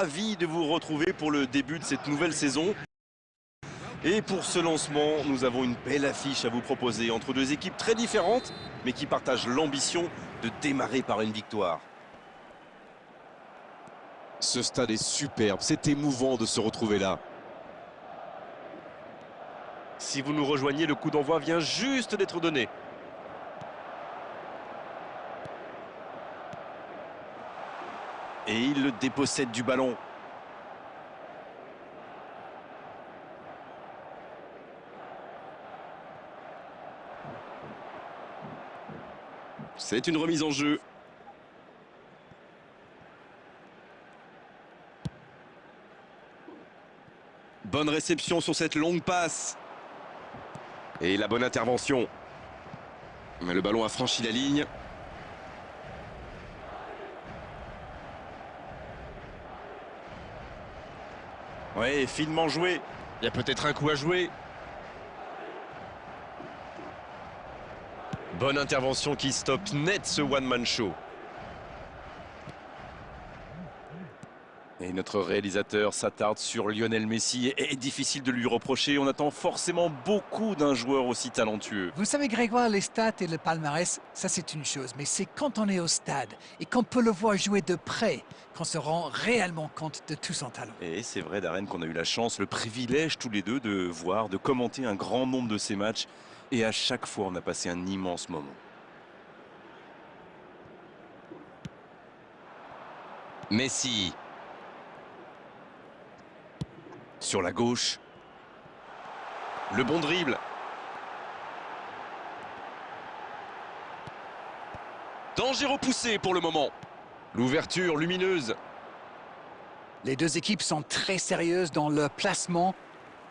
ravi de vous retrouver pour le début de cette nouvelle saison. Et pour ce lancement, nous avons une belle affiche à vous proposer entre deux équipes très différentes, mais qui partagent l'ambition de démarrer par une victoire. Ce stade est superbe, c'est émouvant de se retrouver là. Si vous nous rejoignez, le coup d'envoi vient juste d'être donné. Et il le dépossède du ballon. C'est une remise en jeu. Bonne réception sur cette longue passe. Et la bonne intervention. Mais le ballon a franchi la ligne. Ouais, finement joué. Il y a peut-être un coup à jouer. Bonne intervention qui stoppe net ce one-man show. Et notre réalisateur s'attarde sur Lionel Messi. Et difficile de lui reprocher. On attend forcément beaucoup d'un joueur aussi talentueux. Vous savez, Grégoire, les stats et le palmarès, ça c'est une chose. Mais c'est quand on est au stade et qu'on peut le voir jouer de près qu'on se rend réellement compte de tout son talent. Et c'est vrai, Darren, qu'on a eu la chance, le privilège tous les deux de voir, de commenter un grand nombre de ces matchs. Et à chaque fois, on a passé un immense moment. Messi. Sur la gauche. Le bon dribble. Danger repoussé pour le moment. L'ouverture lumineuse. Les deux équipes sont très sérieuses dans leur placement.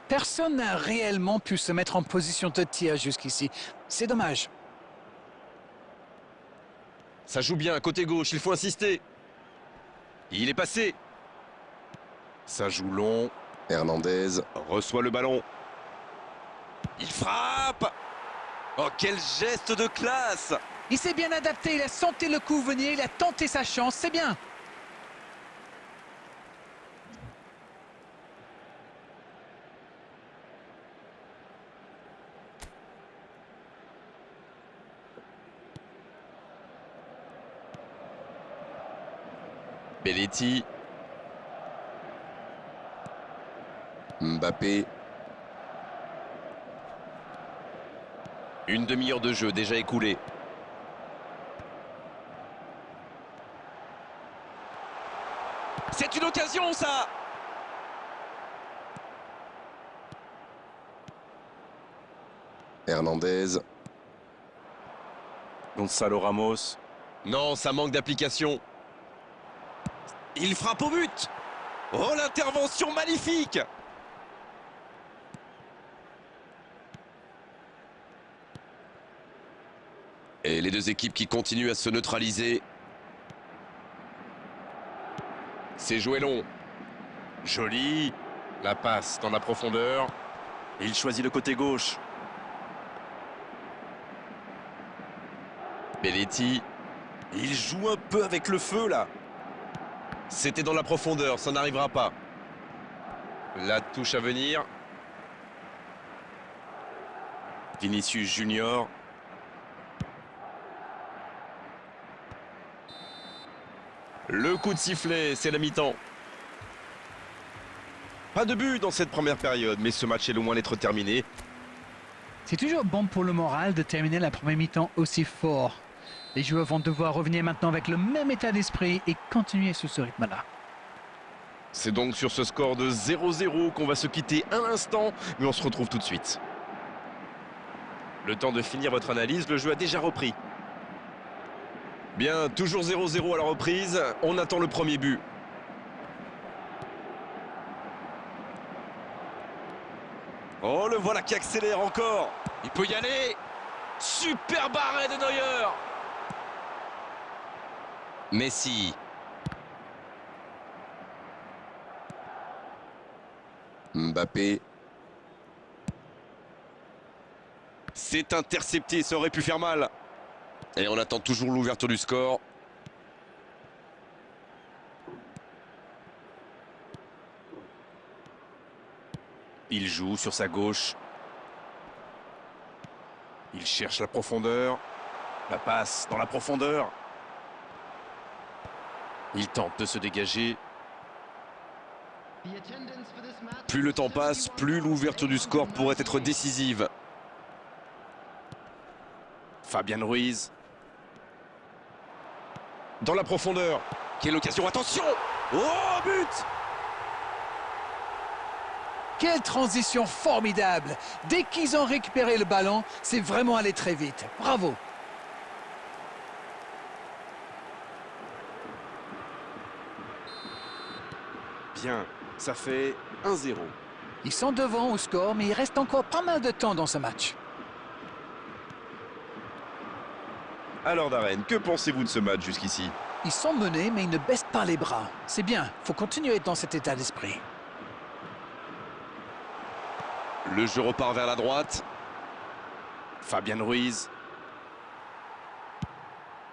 Personne n'a réellement pu se mettre en position de tir jusqu'ici. C'est dommage. Ça joue bien, côté gauche, il faut insister. Il est passé. Ça joue long. Hernandez reçoit le ballon. Il frappe. Oh, quel geste de classe! Il s'est bien adapté, il a senti le coup venir, il a tenté sa chance, c'est bien. Belletti. Mbappé. Une demi-heure de jeu déjà écoulée. C'est une occasion, ça! Hernandez. Gonzalo Ramos. Non, ça manque d'application. Il frappe au but! Oh, l'intervention magnifique! Et les deux équipes qui continuent à se neutraliser. C'est joué long. Joli. La passe dans la profondeur. Il choisit le côté gauche. Belletti. Il joue un peu avec le feu, là. C'était dans la profondeur, ça n'arrivera pas. La touche à venir. Vinicius Junior. Le coup de sifflet, c'est la mi-temps. Pas de but dans cette première période, mais ce match est loin d'être terminé. C'est toujours bon pour le moral de terminer la première mi-temps aussi fort. Les joueurs vont devoir revenir maintenant avec le même état d'esprit et continuer sur ce rythme-là. C'est donc sur ce score de 0-0 qu'on va se quitter un instant, mais on se retrouve tout de suite. Le temps de finir votre analyse, le jeu a déjà repris. Bien, toujours 0-0 à la reprise, on attend le premier but. Oh, le voilà qui accélère encore. Il peut y aller. Superbe arrêt de Neuer. Messi. Mbappé. C'est intercepté, ça aurait pu faire mal. Et on attend toujours l'ouverture du score. Il joue sur sa gauche. Il cherche la profondeur. La passe dans la profondeur. Il tente de se dégager. Plus le temps passe, plus l'ouverture du score pourrait être décisive. Fabian Ruiz. Dans la profondeur. Quelle occasion, attention! Oh, but! Quelle transition formidable! Dès qu'ils ont récupéré le ballon, c'est vraiment allé très vite. Bravo! Bien, ça fait 1-0. Ils sont devant au score, mais il reste encore pas mal de temps dans ce match. Alors Darren, que pensez-vous de ce match jusqu'ici? Ils sont menés, mais ils ne baissent pas les bras. C'est bien, faut continuer dans cet état d'esprit. Le jeu repart vers la droite. Fabian Ruiz.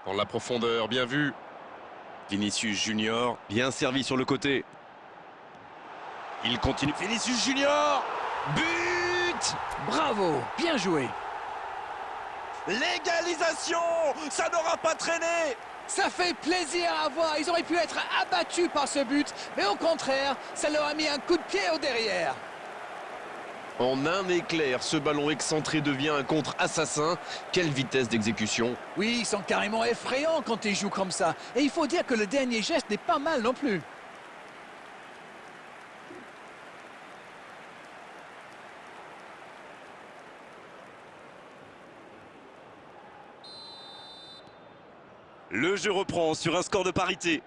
Dans la profondeur, bien vu. Vinicius Junior, bien servi sur le côté. Il continue. Vinicius Junior! But! Bravo, bien joué. L'égalisation! Ça n'aura pas traîné! Ça fait plaisir à voir. Ils auraient pu être abattus par ce but, mais au contraire, ça leur a mis un coup de pied au derrière. En un éclair, ce ballon excentré devient un contre-assassin. Quelle vitesse d'exécution! Oui, ils sont carrément effrayants quand ils jouent comme ça. Et il faut dire que le dernier geste n'est pas mal non plus. Le jeu reprend sur un score de parité.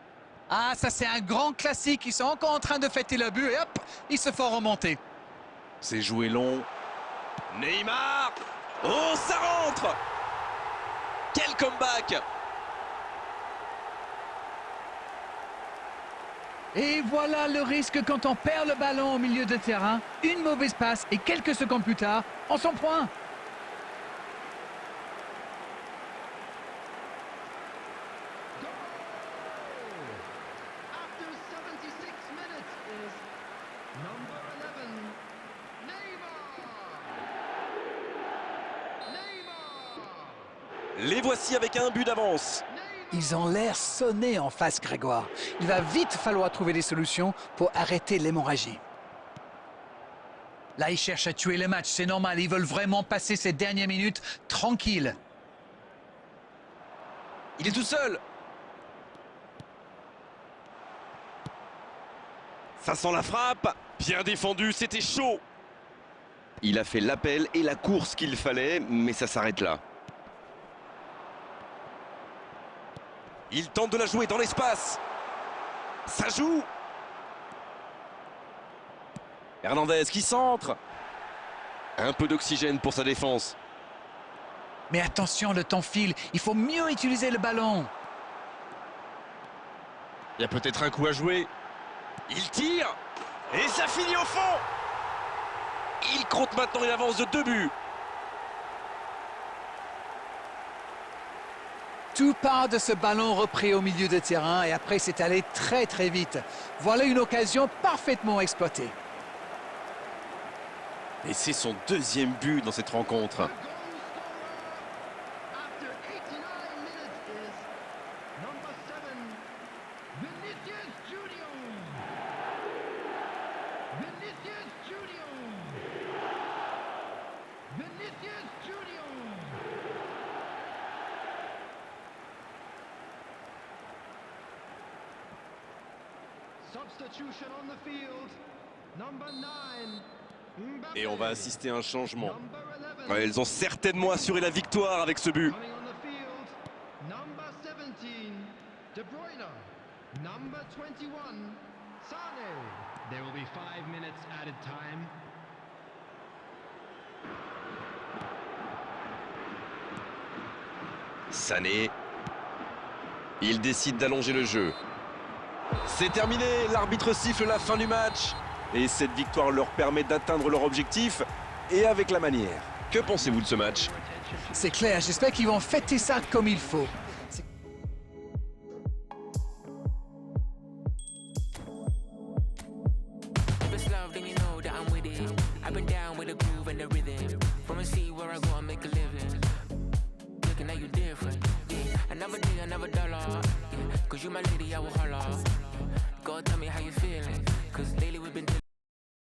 Ah, ça c'est un grand classique. Ils sont encore en train de fêter le but et hop, ils se font remonter. C'est joué long. Neymar! Oh, ça rentre! Quel comeback! Et voilà le risque quand on perd le ballon au milieu de terrain. Une mauvaise passe et quelques secondes plus tard, on s'en prend. Les voici avec un but d'avance. Ils ont l'air sonnés en face, Grégoire. Il va vite falloir trouver des solutions pour arrêter l'hémorragie. Là, ils cherchent à tuer le match, c'est normal. Ils veulent vraiment passer ces dernières minutes tranquilles. Il est tout seul! Ça sent la frappe! Bien défendu, c'était chaud! Il a fait l'appel et la course qu'il fallait, mais ça s'arrête là. Il tente de la jouer dans l'espace. Ça joue. Hernandez qui centre. Un peu d'oxygène pour sa défense. Mais attention, le temps file. Il faut mieux utiliser le ballon. Il y a peut-être un coup à jouer. Il tire. Et ça finit au fond. Il compte maintenant une avance de 2 buts. Tout part de ce ballon repris au milieu de terrain et après c'est allé très très vite. Voilà une occasion parfaitement exploitée. Et c'est son deuxième but dans cette rencontre. Et on va assister à un changement. Ouais, ils ont certainement assuré la victoire avec ce but. Sané. Il décide d'allonger le jeu. C'est terminé, l'arbitre siffle la fin du match. Et cette victoire leur permet d'atteindre leur objectif, et avec la manière. Que pensez-vous de ce match? C'est clair, j'espère qu'ils vont fêter ça comme il faut. Love, then you know that I'm with it. I've been down with the groove and the rhythm. From a city where I go and make a living. Looking at you different. Yeah. Another day, another dollar. Yeah. Cause you my lady, I will holler. Go tell me how you feeling. Cause lately we've been dealing